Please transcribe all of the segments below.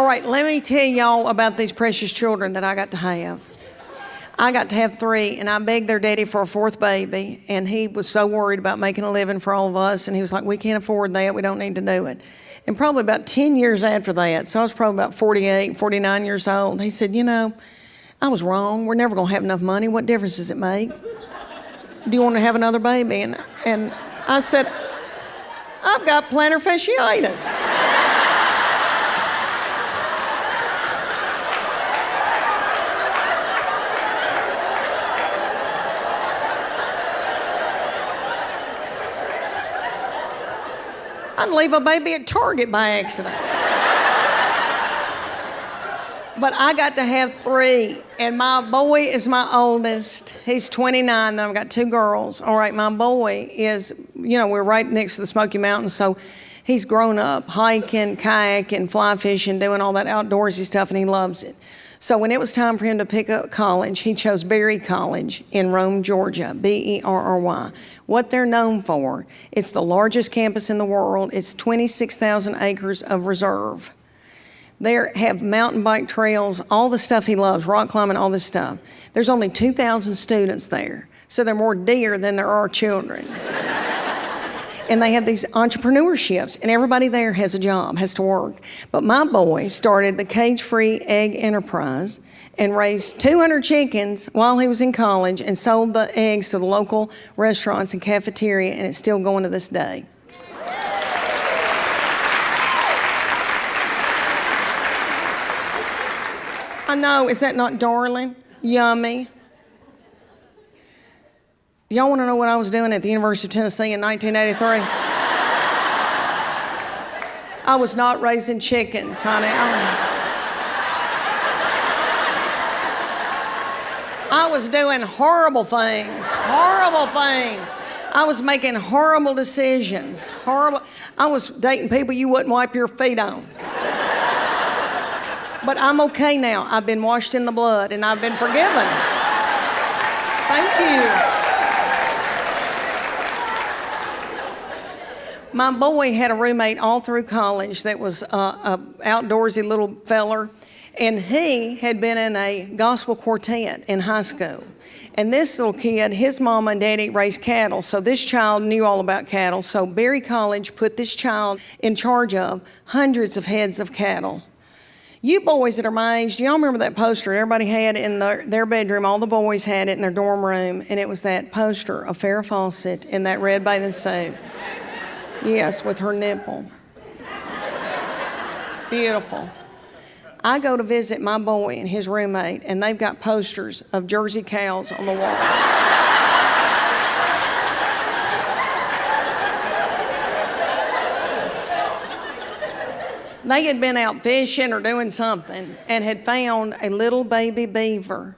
All right, let me tell y'all about these precious children that I got to have. I got to have 3, and I begged their daddy for a 4th baby, and he was so worried about making a living for all of us, and he was like, we can't afford that, we don't need to do it. And probably about 10 years after that, so I was probably about 48, 49 years old, he said, you know, I was wrong, we're never gonna have enough money, what difference does it make? Do you want to have another baby? And I said, I've got plantar fasciitis. I'd leave a baby at Target by accident. But I got to have 3, and my boy is my oldest. He's 29, and I've got 2 girls. All right, my boy is, you know, we're right next to the Smoky Mountains, so he's grown up hiking, kayaking, fly fishing, doing all that outdoorsy stuff, and he loves it. So when it was time for him to pick up college, he chose Berry College in Rome, Georgia, Berry. What they're known for, it's the largest campus in the world. It's 26,000 acres of reserve. They have mountain bike trails, all the stuff he loves, rock climbing, all this stuff. There's only 2,000 students there, so they're more deer than there are children. And they have these entrepreneurships, and everybody there has a job, has to work. But my boy started the cage-free egg enterprise and raised 200 chickens while he was in college and sold the eggs to the local restaurants and cafeteria, and it's still going to this day. I know, is that not darling? Yummy. Y'all want to know what I was doing at the University of Tennessee in 1983? I was not raising chickens, honey. I was doing horrible things, I was making horrible decisions, I was dating people you wouldn't wipe your feet on. But I'm okay now. I've been washed in the blood and I've been forgiven. Thank you. My boy had a roommate all through college that was a outdoorsy little feller, and he had been in a gospel quartet in high school. And this little kid, his mama and daddy raised cattle, so this child knew all about cattle. So Berry College put this child in charge of hundreds of heads of cattle. You boys that are my age, do y'all remember that poster everybody had in their bedroom? All the boys had it in their dorm room, and it was that poster of Farrah Fawcett in that red bathing suit. Yes, with her nipple. Beautiful. I go to visit my boy and his roommate, and they've got posters of Jersey cows on the wall. They had been out fishing or doing something and had found a little baby beaver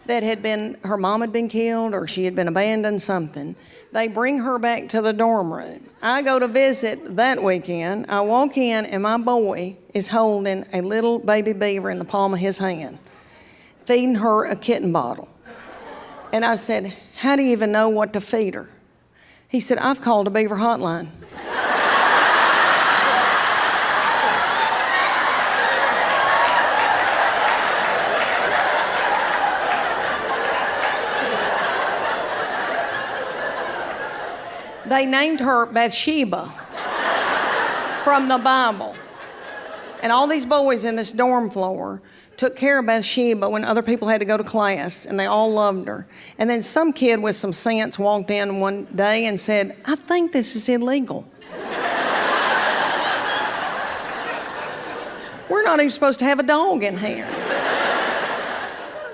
that had been, her mom had been killed or she had been abandoned, something. They bring her back to the dorm room. I go to visit that weekend. I walk in and my boy is holding a little baby beaver in the palm of his hand, feeding her a kitten bottle. And I said, how do you even know what to feed her? He said, I've called a Beaver Hotline. They named her Bathsheba from the Bible. And all these boys in this dorm floor took care of Bathsheba when other people had to go to class, and they all loved her. And then some kid with some sense walked in one day and said, I think this is illegal. We're not even supposed to have a dog in here,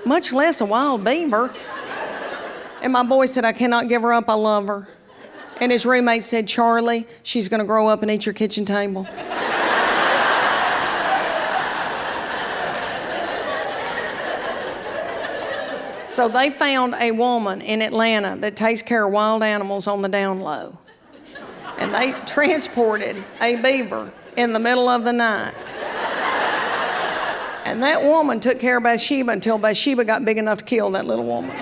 much less a wild beaver. And my boy said, I cannot give her up, I love her. And his roommate said, Charlie, she's gonna grow up and eat your kitchen table. So they found a woman in Atlanta that takes care of wild animals on the down low. And they transported a beaver in the middle of the night. And that woman took care of Bathsheba until Bathsheba got big enough to kill that little woman.